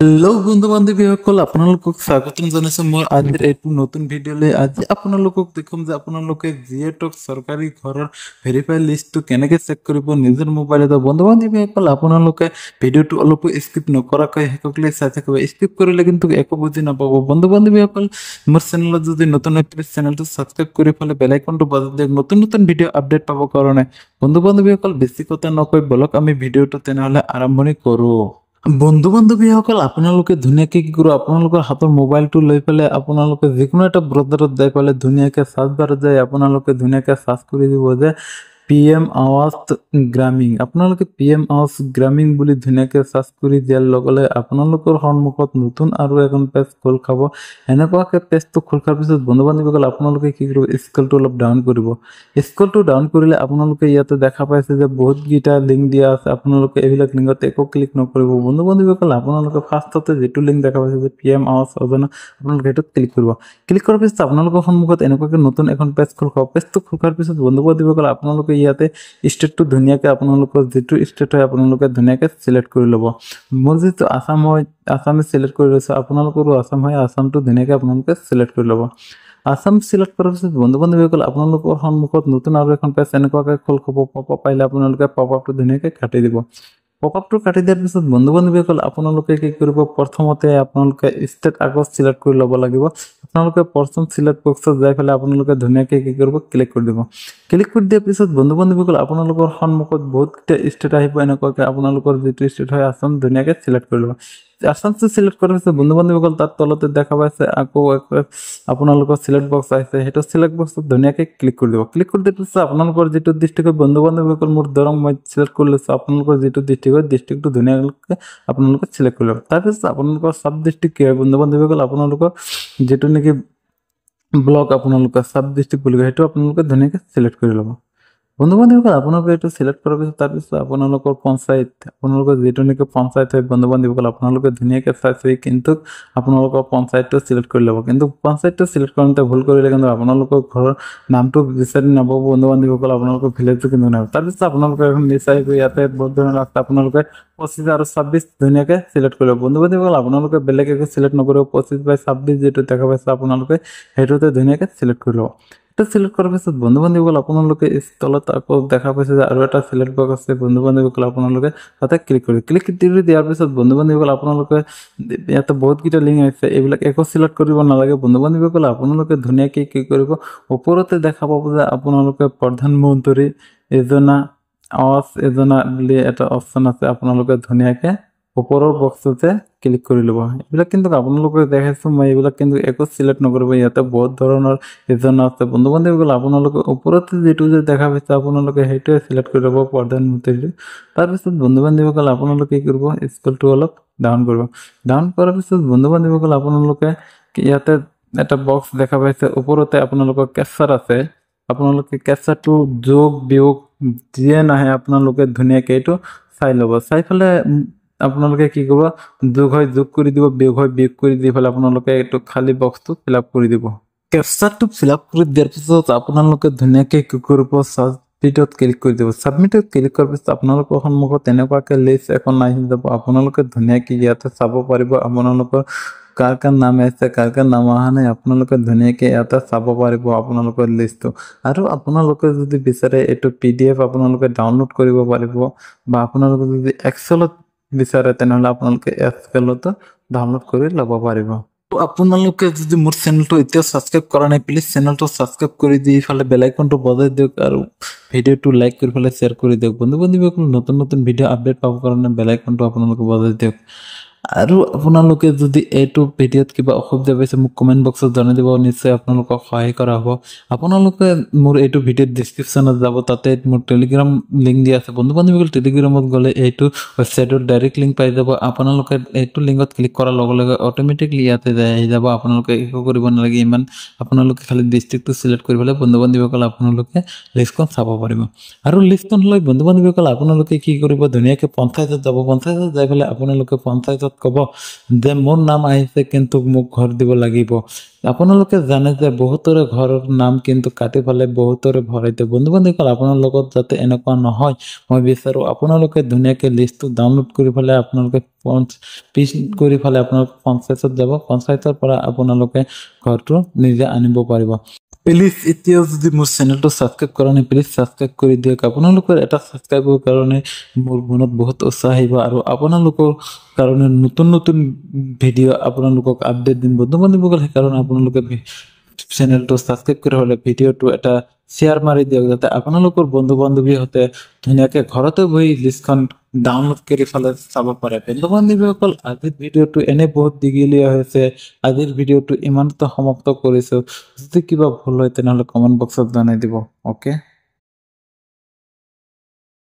Hello बंधु बान्धवीসকল আপোনালোকক স্বাগতম জনাইছো মোৰ আজিৰ এইটো নতুন ভিডিঅ'লৈ। আজি আপোনালোকক দেখুৱাম যে আপোনালোকে জিঅ'টক চৰকাৰী ঘৰৰ ভেৰিফাই লিষ্টটো কেনেকৈ চেক কৰিব নিজৰ মোবাইলত। বন্ধু বান্ধৱীসকল আপোনালোকে ভিডিঅ'টো অলপো স্কিপ নকৰাকৈ শেষলৈ চাই থাকিব। স্কিপ কৰিলে কিন্তু একো বুজি নাপাব। বন্ধু বান্ধৱীসকল মোৰ চেনেলত যদি নতুন হয় প্লিজ চেনেলটো ছাবস্ক্ৰাইব কৰি ফালে বেল আইকনটো বজাই দিয়ক নতুন নতুন ভিডিঅ' আপডেট পাবৰ কাৰণে। বন্ধু বান্ধৱীসকল বেছি কথা নকৈ বলক আমি ভিডিঅ'টো তেনেহ'লে আৰম্ভণি কৰোঁ। বন্ধু বান্ধৱীসকল আপোনালোকে ধুনীয়াকে কি কৰিব, আপোনালোকৰ হাতৰ মোবাইলটো লৈ পেলাই আপোনালোকে যিকোনো এটা ব্ৰাউজাৰত যাই পেলাই ধুনীয়াকে সাৰ্চ বাৰত যাই আপোনালোকে ধুনীয়াকে সাৰ্চ কৰি দিব যে PM আৱাজ গ্ৰামীণ। আপোনালোকে PM আৱাজ গ্ৰামীণ বুলি ধুনীয়াকে সাৰ্চ কৰি দিয়াৰ লগে লগে আপোনালোকৰ সন্মুখত নতুন আৰু এখন পেজ খোল খাব। এনেকুৱাকে পেজটো খোল খোৱাৰ পিছত বন্ধু বান্ধৱীসকল আপোনালোকে কি কৰিব, স্ক্ৰলটো অলপ ডাউন কৰিব। স্ক্ৰলটো ডাউন কৰিলে আপোনালোকে ইয়াতে দেখা পাইছে যে বহুতকেইটা লিংক দিয়া আছে। আপোনালোকে এইবিলাক লিংকত একো ক্লিক নকৰিব। বন্ধু বান্ধৱীসকল আপোনালোকে ফাৰ্ষ্টতে যিটো লিংক দেখা পাইছে যে PM আৱাজ অজনা, আপোনালোকে সেইটোত ক্লিক কৰিব। ক্লিক কৰাৰ পিছত আপোনালোকৰ সন্মুখত এনেকুৱাকে নতুন এখন পেজ খোল খাব। পেজটো খোল খোৱাৰ পিছত বন্ধু বান্ধৱীসকল আপোনালোকে ইয়াতে ষ্টেটটো ধুনীয়াকে আপোনালোকৰ যিটো ষ্টেট হয় আপোনালোকে ধুনীয়াকে চিলেক্ট কৰি ল'ব। মোৰ যিটো আসাম হয় আসামে চিলেক্ট কৰি লৈছোঁ, আপোনালোকৰো আসাম হয় আসামটো ধুনীয়াকে আপোনালোকে চিলেক্ট কৰি ল'ব। আসাম চিলেক্ট কৰাৰ পিছত বন্ধু বান্ধৱীসকল আপোনালোকৰ সন্মুখত নতুন আৰু এখন পেজ এনেকুৱাকে খোল খাব। পপ আপ পাইলে আপোনালোকে পপ আপটো ধুনীয়াকে কাটি দিব। পপ আপটো কাটি দিয়াৰ পিছত বন্ধু বান্ধৱীসকল আপোনালোকে কি কৰিব, প্ৰথমতে আপোনালোকে ষ্টেট আগত চিলেক্ট কৰি ল'ব লাগিব। আপোনালোকে প্ৰথম চিলেক্ট বক্সত যাই পেলাই আপোনালোকে ধুনীয়াকে কি কৰিব, ক্লিক কৰি দিব। ক্লিক কৰি দিয়াৰ পিছত বন্ধু বান্ধৱীসকল আপোনালোকৰ সন্মুখত বহুতকেইটা ষ্টেট আহিব। এনেকুৱাকে আপোনালোকৰ যিটো ষ্টেট হয় আসাম ধুনীয়াকে চিলেক্ট কৰি ল'ব। আসামটো চিলেক্ট কৰাৰ পিছত বন্ধু বান্ধৱীসকল তাত তলতে দেখা পাইছে আকৌ আপোনালোকৰ চিলেক্ট বক্স আহিছে, সেইটো চিলেক্ট বক্সত ধুনীয়াকে ক্লিক কৰি দিব। ক্লিক কৰি দিয়াৰ পিছত আপোনালোকৰ যিটো ডিষ্ট্ৰিক্ট বন্ধু বান্ধৱীসকল মোৰ দৰং মই চিলেক্ট কৰি লৈছোঁ। আপোনালোকৰ যিটো ডিষ্ট্ৰিক্ট হয় ডিষ্ট্ৰিক্টটো ধুনীয়াকে আপোনালোকে চিলেক্ট কৰি ল'ব। তাৰপিছত আপোনালোকৰ চাব ডিষ্ট্ৰিক্ট কি হয় বন্ধু বান্ধৱীসকল, আপোনালোকৰ যিটো নেকি ব্লক আপোনালোকৰ চাব ডিষ্ট্ৰিক্ট বুলি কয় সেইটো আপোনালোকে ধুনীয়াকে চিলেক্ট কৰি ল'ব। বন্ধু বান্ধৱীসকল আপোনালোকে এইটো চিলেক্ট কৰাৰ পিছত তাৰপিছত আপোনালোকৰ পঞ্চায়ত, আপোনালোকৰ যিটো নেকি পঞ্চায়ত হয় বন্ধু বান্ধৱীসকল আপোনালোকে ধুনীয়াকে চাইছে কিন্তু আপোনালোকৰ পঞ্চায়তটো চিলেক্ট কৰি ল'ব। কিন্তু পঞ্চায়তটো চিলেক্ট কৰোঁতে ভুল কৰিলে কিন্তু আপোনালোকৰ ঘৰৰ নামটো বিচাৰি নাপাব বন্ধু বান্ধৱীসকল, আপোনালোকৰ ভিলেজটো কিন্তু নাপাব। তাৰপিছত আপোনালোকে এখন লিষ্ট আহিব, ইয়াতে বহুত ধৰণৰ আছে। আপোনালোকে 25 আৰু 26 ধুনীয়াকে চিলেক্ট কৰিব। বন্ধু বান্ধৱীসকল আপোনালোকে বেলেগ একো চিলেক্ট নকৰিব। 25/26 যিটো দেখা পাইছে আপোনালোকে সেইটোতে ধুনীয়াকে চিলেক্ট কৰি ল'ব। এটা চিলেক্ট কৰাৰ পিছত বন্ধু বান্ধৱীসকল আপোনালোকে তলত আকৌ দেখা পাইছে যে আৰু এটা চিলেক্ট বক্স আছে। বন্ধু বান্ধৱীসকল আপোনালোকে তাতে ক্লিক কৰি দিয়াৰ পিছত বন্ধু বান্ধৱীসকল আপোনালোকে ইয়াতে বহুতকেইটা লিংক আছে, এইবিলাক একো চিলেক্ট কৰিব নালাগে। বন্ধু বান্ধৱীসকল আপোনালোকে ধুনীয়াকে কি কৰিব, ওপৰতে দেখা পাব যে আপোনালোকে প্ৰধানমন্ত্ৰী যোজনা আৱাস যোজনা বুলি এটা অপশ্যন আছে। আপোনালোকে ধুনীয়াকে ওপৰৰ বক্সতে ক্লিক কৰি ল'ব। এইবিলাক কিন্তু আপোনালোকে দেখাইছোঁ মই, এইবিলাক কিন্তু একো চিলেক্ট নকৰিব। ইয়াতে বহুত ধৰণৰ যোজনা আছে। বন্ধু বান্ধৱীসকল আপোনালোকে ওপৰতে যিটো যে দেখা পাইছে আপোনালোকে সেইটোৱে চিলেক্ট কৰি ল'ব, প্ৰধানমন্ত্ৰীটো। তাৰপিছত বন্ধু বান্ধৱীসকল আপোনালোকে কি কৰিব, স্ক্ৰলটো অলপ ডাউন কৰিব। ডাউন কৰাৰ পিছত বন্ধু বান্ধৱীসকল আপোনালোকে ইয়াতে এটা বক্স দেখা পাইছে, ওপৰতে আপোনালোকৰ কেপচাৰ আছে। আপোনালোকে কেপচাৰটো যোগ বিয়োগ যিয়ে নাহে আপোনালোকে ধুনীয়াকে এইটো চাই ল'ব। চাই পেলে আপোনালোকে কি কৰিব, যোগ হয় যোগ কৰি দিব, বিয়োগ হয় বিয়োগ কৰি দি পেলাই আপোনালোকে এইটো খালী বক্সটো ফিল আপ কৰি দিব। কেপচাৰটো ফিল আপ কৰি দিয়াৰ পিছত আপোনালোকে ধুনীয়াকে কি কৰিব, ছাবমিটত ক্লিক কৰি দিব। ছাবমিটত ক্লিক কৰাৰ পিছত আপোনালোকৰ সন্মুখত এনেকুৱাকে লিষ্ট এখন আহি যাব। আপোনালোকে ধুনীয়াকে ইয়াতে চাব পাৰিব আপোনালোকৰ কাৰ কাৰ নাম আহিছে কাৰ কাৰ নাম অহা নাই। আপোনালোকে ধুনীয়াকে ইয়াতে চাব পাৰিব আপোনালোকৰ লিষ্টটো। আৰু আপোনালোকে যদি বিচাৰে এইটো PDF আপোনালোকে ডাউনলোড কৰিব পাৰিব, বা আপোনালোকে যদি এক্সেলত বিচাৰে তেনেহ'লে আপোনালোকে এক্সেলতো ডাউনলোড কৰি ল'ব পাৰিব। আপোনালোকে যদি মোৰ চেনেলটো এতিয়া ছাবস্ক্ৰাইব কৰা নাই প্লিজ চেনেলটো ছাবস্ক্ৰাইব কৰি দি ইফালে বেল আইকনটো বজাই দিয়ক আৰু ভিডিঅ'টো লাইক কৰি পেলাই শ্বেয়াৰ কৰি দিয়ক। বন্ধু বান্ধৱীসকল নতুন নতুন ভিডিঅ' আপডেট পাবৰ কাৰণে বেল আইকনটো আপোনালোকে বজাই দিয়ক। আৰু আপোনালোকে যদি এইটো ভিডিঅ'ত কিবা অসুবিধা পাইছে মোক কমেণ্ট বক্সত জনাই দিব, নিশ্চয় আপোনালোকক সহায় কৰা হ'ব। আপোনালোকে মোৰ এইটো ভিডিঅ'ত ডিছক্ৰিপশ্যনত যাব, তাতে মোৰ টেলিগ্ৰাম লিংক দিয়া আছে। বন্ধু বান্ধৱীসকল টেলিগ্ৰামত গ'লে এইটো ৱেবছাইটৰ ডাইৰেক্ট লিংক পাই যাব। আপোনালোকে এইটো লিংকত ক্লিক কৰাৰ লগে লগে অট'মেটিকলি ইয়াতে আহি যাব। আপোনালোকে একো কৰিব নালাগে ইমান, আপোনালোকে খালি ডিষ্ট্ৰিক্টটো চিলেক্ট কৰি পেলাই বন্ধু বান্ধৱীসকল আপোনালোকে লিষ্টখন চাব পাৰিব। আৰু লিষ্টখন লৈ বন্ধু বান্ধৱীসকল আপোনালোকে কি কৰিব, ধুনীয়াকৈ পঞ্চায়তত যাব। পঞ্চায়তত যাই পেলাই আপোনালোকে পঞ্চায়তত ক'ব যে মোৰ নাম আহিছে কিন্তু মোক ঘৰ দিব লাগিব। আপোনালোকে জানে যে বহুতৰে ঘৰৰ নাম কিন্তু কাটি পেলাই বহুতৰে ভৰাই দিয়ে। বন্ধু বান্ধৱীসকল আপোনাৰ লগত যাতে এনেকুৱা নহয় মই বিচাৰোঁ আপোনালোকে ধুনীয়াকৈ লিষ্টটো ডাউনলোড কৰি পেলাই আপোনালোকে পিচ কৰি পেলাই আপোনালোকে পঞ্চায়তত যাব, পঞ্চায়তৰ পৰা আপোনালোকে ঘৰটো নিজে আনিব পাৰিব। প্লিজ এতিয়াও যদি মোৰ চেনেলটো ছাবস্ক্ৰাইব কৰা নাই প্লিজ ছাবস্ক্ৰাইব কৰি দিয়ক। আপোনালোকৰ এটা ছাবস্ক্ৰাইবৰ কাৰণে মোৰ মনত বহুত উৎসাহ আহিব আৰু আপোনালোকৰ কাৰণে নতুন নতুন ভিডিঅ' আপোনালোকক আপডেট দিম। বন্ধু বান্ধৱীসকল সেইকাৰণে আপোনালোকে চেনেলটো ছাবস্ক্ৰাইব কৰি হ'লে ভিডিঅ'টো এটা শ্বেয়াৰ মাৰি দিয়ক যাতে আপোনালোকৰ বন্ধু বান্ধৱীহঁতে ধুনীয়াকৈ ঘৰতে বহি লিষ্টখন ডাউনলোড কৰি পেলাই চাব পাৰে। বন্ধু বান্ধৱীসকল আজিৰ ভিডিঅ'টো এনে বহুত দীঘলীয়া হৈছে। আজিৰ ভিডিঅ'টো ইমানতে সমাপ্ত কৰিছোঁ। যদি কিবা ভুল হয় তেনেহ'লে কমেণ্ট বক্সত জনাই দিব। অ'কে।